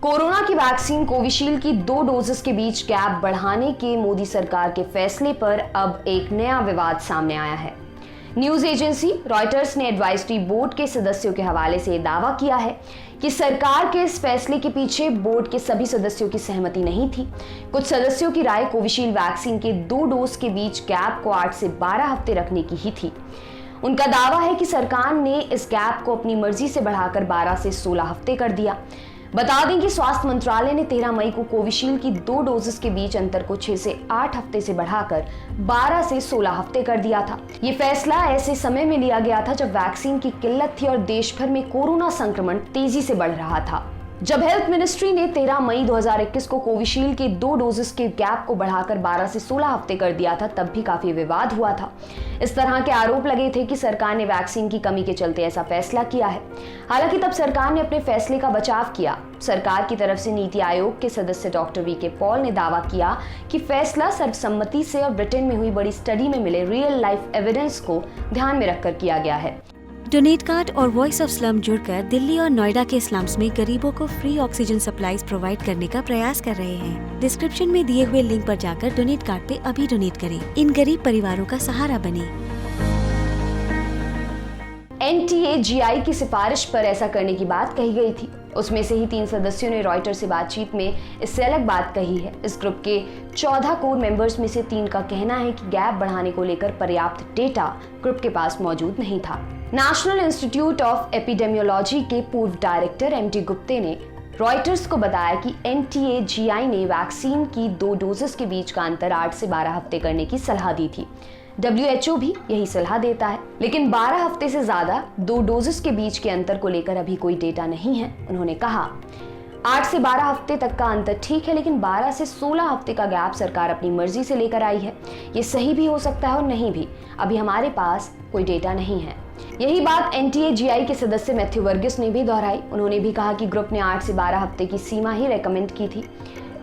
Corona की vaccine Covishield की 2 doses के बीच गैप बढ़ाने के मोदी सरकार के फैसले पर अब एक नया विवाद सामने आया है। न्यूज एजेंसी रॉयटर्स ने एडवाइजरी बोर्ड के सदस्यों के हवाले से दावा किया है कि सरकार के इस फैसले के पीछे बोर्ड के सभी सदस्यों की सहमति नहीं थी। कुछ सदस्यों की राय कोविशील्ड वैक्सीन के 2 डोज के बीच गैप को 8 से 12 हफ्ते रखने की ही थी। उनका दावा है कि सरकार ने इस गैप को अपनी मर्जी से बढ़ाकर 12 से 16 हफ्ते कर दिया। बता दें कि स्वास्थ्य मंत्रालय ने 13 मई को कोविशील्ड की 2 डोजेस के बीच अंतर को 6 से 8 हफ्ते से बढ़ाकर 12 से 16 हफ्ते कर दिया था। ये फैसला ऐसे समय में लिया गया था जब वैक्सीन की किल्लत थी और देश भर में कोरोना संक्रमण तेजी से बढ़ रहा था। जब हेल्थ मिनिस्ट्री ने 13 मई 2021 को कोविशील्ड के 2 डोजेस के गैप को बढ़ाकर 12 से 16 हफ्ते कर दिया था, तब भी काफी विवाद हुआ था। इस तरह के आरोप लगे थे कि सरकार ने वैक्सीन की कमी के चलते ऐसा फैसला किया है। हालांकि तब सरकार ने अपने फैसले का बचाव किया। सरकार की तरफ से नीति आयोग के सदस्य डॉक्टर वी.के. पॉल ने दावा किया कि फैसला सर्वसम्मति से और ब्रिटेन में हुई बड़ी स्टडी में मिले रियल लाइफ एविडेंस को ध्यान में रखकर किया गया है। डोनेट कार्ड और वॉइस ऑफ स्लम जुड़कर दिल्ली और नोएडा के स्लम्स में गरीबों को फ्री ऑक्सीजन सप्लाईज प्रोवाइड करने का प्रयास कर रहे हैं। डिस्क्रिप्शन में दिए हुए लिंक पर जाकर डोनेट कार्ड पे अभी डोनेट करें। इन गरीब परिवारों का सहारा बने। NTAGI की सिफारिश पर ऐसा करने की बात कही गई थी। उसमें से ही 3 सदस्यों ने रॉयटर से बातचीत में इससे अलग बात कही है। इस ग्रुप के 14 कोर मेंबर्स में से 3 का कहना है कि गैप बढ़ाने को लेकर पर्याप्त डेटा ग्रुप के पास मौजूद नहीं था। नेशनल इंस्टीट्यूट ऑफ एपिडेमियोलॉजी के पूर्व डायरेक्टर MT गुप्ते ने रॉयटर्स को बताया कि NTAGI ने वैक्सीन की 2 डोजेस के बीच का अंतर 8 से 12 हफ्ते करने की सलाह दी थी। WHO भी यही सलाह देता है, लेकिन 12 हफ्ते से ज्यादा 2 डोजेस के बीच के अंतर को लेकर अभी कोई डेटा नहीं है। उन्होंने कहा 8 से 12 हफ्ते तक का अंतर ठीक है, लेकिन 12 से 16 हफ्ते का गैप सरकार अपनी मर्जी से लेकर आई है। ये सही भी हो सकता है और नहीं भी। अभी हमारे पास कोई डेटा नहीं है। यही बात NTAGI के सदस्य मैथ्यू वर्गिस ने भी दोहराई। उन्होंने भी कहा कि ग्रुप ने 8 से 12 हफ्ते की सीमा ही रेकमेंड की थी।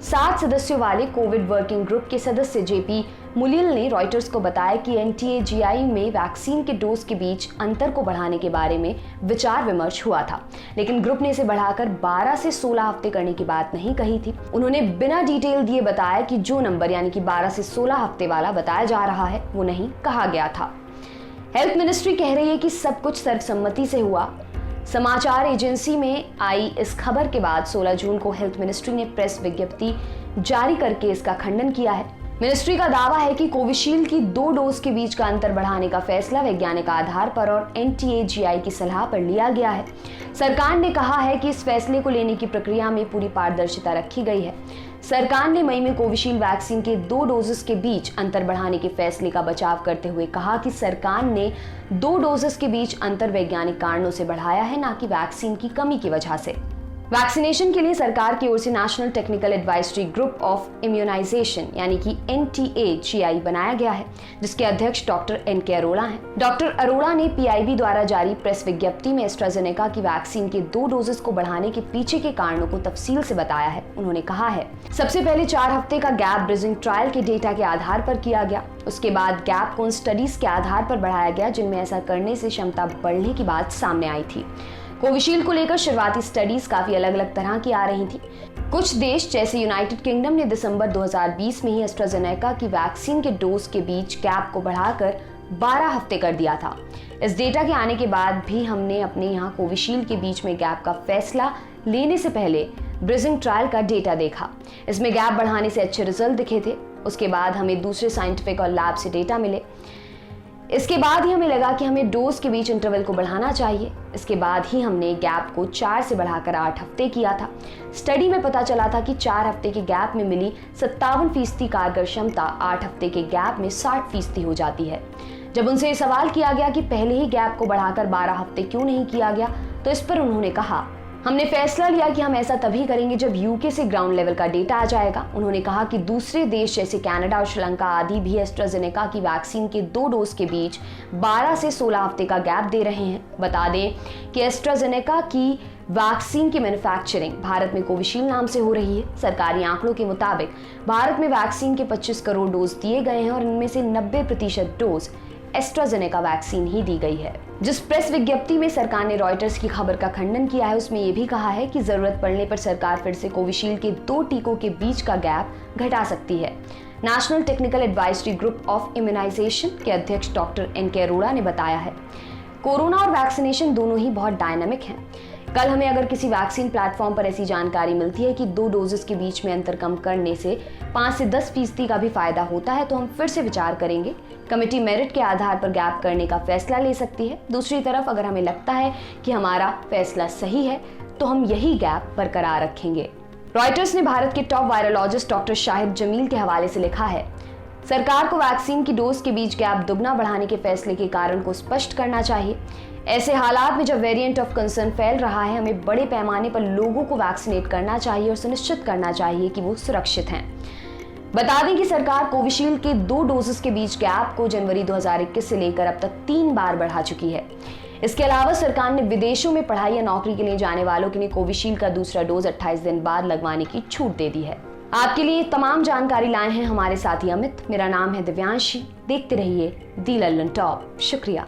7 सदस्यों वाले कोविड वर्किंग ग्रुप के सदस्य JP मुलियल ने रॉयटर्स को बताया कि NTAGI में वैक्सीन के डोज के बीच अंतर को बढ़ाने के बारे में विचार विमर्श हुआ था, लेकिन ग्रुप ने इसे बढ़ाकर 12 से 16 हफ्ते करने की बात नहीं कही थी। उन्होंने बिना डिटेल दिए बताया कि जो नंबर यानी कि 12 से 16 हफ्ते वाला बताया जा रहा है वो नहीं कहा गया था। हेल्थ मिनिस्ट्री कह रही है कि सब कुछ सर्वसम्मति से हुआ। समाचार एजेंसी में आई इस खबर के बाद 16 जून को हेल्थ मिनिस्ट्री ने प्रेस विज्ञप्ति जारी करके इसका खंडन किया है। मिनिस्ट्री का दावा है कि कोविशील्ड की 2 डोज के बीच का अंतर बढ़ाने का फैसला वैज्ञानिक आधार पर और NTAGI की सलाह पर लिया गया है। सरकार ने कहा है कि इस फैसले को लेने की प्रक्रिया में पूरी पारदर्शिता रखी गई है। सरकार ने मई में कोविशील्ड वैक्सीन के 2 डोजेस के बीच अंतर बढ़ाने के फैसले का बचाव करते हुए कहा कि सरकार ने 2 डोजेस के बीच अंतर वैज्ञानिक कारणों से बढ़ाया है, न कि वैक्सीन की कमी की वजह से। वैक्सीनेशन के लिए सरकार की ओर से National Technical Advisory Group of Immunisation यानी कि NTAGI बनाया गया है, जिसके अध्यक्ष डॉक्टर N.K. अरोड़ा हैं। डॉक्टर अरोड़ा ने PIB द्वारा जारी प्रेस विज्ञप्ति में एस्ट्राजेनेका की वैक्सीन के 2 डोजेस को बढ़ाने के पीछे के कारणों को तफसील से बताया है। उन्होंने कहा है, सबसे पहले 4 हफ्ते का गैप ब्रिजिंग ट्रायल के डेटा के आधार पर किया गया। उसके बाद गैप को उन स्टडीज के आधार पर बढ़ाया गया जिनमें ऐसा करने से क्षमता बढ़ने की बात सामने आई थी। कोविशील्ड को लेकर शुरुआती स्टडीज काफी अलग अलग तरह की आ रही थी। कुछ देश जैसे यूनाइटेड किंगडम ने दिसंबर 2020 में ही एस्ट्राजेनेका की वैक्सीन के डोज के बीच गैप को बढ़ाकर 12 हफ्ते कर दिया था। इस डेटा के आने के बाद भी हमने अपने यहाँ कोविशील्ड के बीच में गैप का फैसला लेने से पहले ब्रिजिंग ट्रायल का डेटा देखा। इसमें गैप बढ़ाने से अच्छे रिजल्ट दिखे थे। उसके बाद हमें दूसरे साइंटिफिक और लैब से डेटा मिले। इसके बाद ही हमें लगा कि हमें डोज के बीच इंटरवल को बढ़ाना चाहिए। इसके बाद ही हमने गैप को 4 से बढ़ाकर 8 हफ्ते किया था। स्टडी में पता चला था कि 4 हफ्ते के गैप में मिली 57% कारगर क्षमता 8 हफ्ते के गैप में 60% हो जाती है। जब उनसे सवाल किया गया कि पहले ही गैप को बढ़ाकर 12 हफ्ते क्यों नहीं किया गया, तो इस पर उन्होंने कहा, हमने फैसला लिया कि हम ऐसा तभी करेंगे जब UK से ग्राउंड लेवल का डेटा आ जाएगा। उन्होंने कहा कि दूसरे देश जैसे कनाडा और श्रीलंका आदि भी एस्ट्राजेनेका की वैक्सीन के 2 डोज के बीच 12 से 16 हफ्ते का गैप दे रहे हैं। बता दें कि एस्ट्राजेनेका की वैक्सीन की मैन्युफैक्चरिंग भारत में कोविशील्ड नाम से हो रही है। सरकारी आंकड़ों के मुताबिक भारत में वैक्सीन के 25 करोड़ डोज दिए गए हैं और इनमें से 90% डोज एस्ट्राजेनेका वैक्सीन ही दी गई है। जिस प्रेस विज्ञप्ति में सरकार ने रॉयटर्स की खबर का खंडन किया है, उसमें यह भी कहा है कि जरूरत पड़ने पर सरकार फिर से कोविशील्ड के 2 टीकों के बीच का गैप घटा सकती है। National Technical Advisory Group of Immunisation के अध्यक्ष डॉक्टर NK अरोड़ा ने बताया है, कोरोना और वैक्सीनेशन दोनों ही बहुत डायनामिक हैं। कल हमें अगर किसी वैक्सीन प्लेटफॉर्म पर ऐसी जानकारी मिलती है कि 2 डोजेस के बीच में अंतर कम करने से 5 से 10% का भी फायदा होता है तो हम फिर से विचार करेंगे। कमेटी मेरिट के आधार पर गैप करने का फैसला ले सकती है। दूसरी तरफ अगर हमें लगता है कि हमारा फैसला सही है तो हम यही गैप बरकरार रखेंगे। रॉयटर्स ने भारत के top virologist doctor Shahid Jameel के हवाले से लिखा है, सरकार को वैक्सीन की डोज के बीच गैप दुगना बढ़ाने के फैसले के कारण को स्पष्ट करना चाहिए। ऐसे हालात में जब वेरिएंट ऑफ कंसर्न फैल रहा है, हमें बड़े पैमाने पर लोगों को वैक्सीनेट करना चाहिए और सुनिश्चित करना चाहिए कि वो सुरक्षित हैं। बता दें कि सरकार कोविशील्ड के 2 डोजेस के बीच गैप को जनवरी 2021 से लेकर अब तक 3 बार बढ़ा चुकी है। इसके अलावा सरकार ने विदेशों में पढ़ाई या नौकरी के लिए जाने वालों के लिए कोविशील्ड का दूसरा डोज 28 दिन बाद लगवाने की छूट दे दी है। आपके लिए तमाम जानकारी लाए हैं हमारे साथी अमित। मेरा नाम है दिव्यांशी। देखते रहिए दी लल्लन टॉप। शुक्रिया।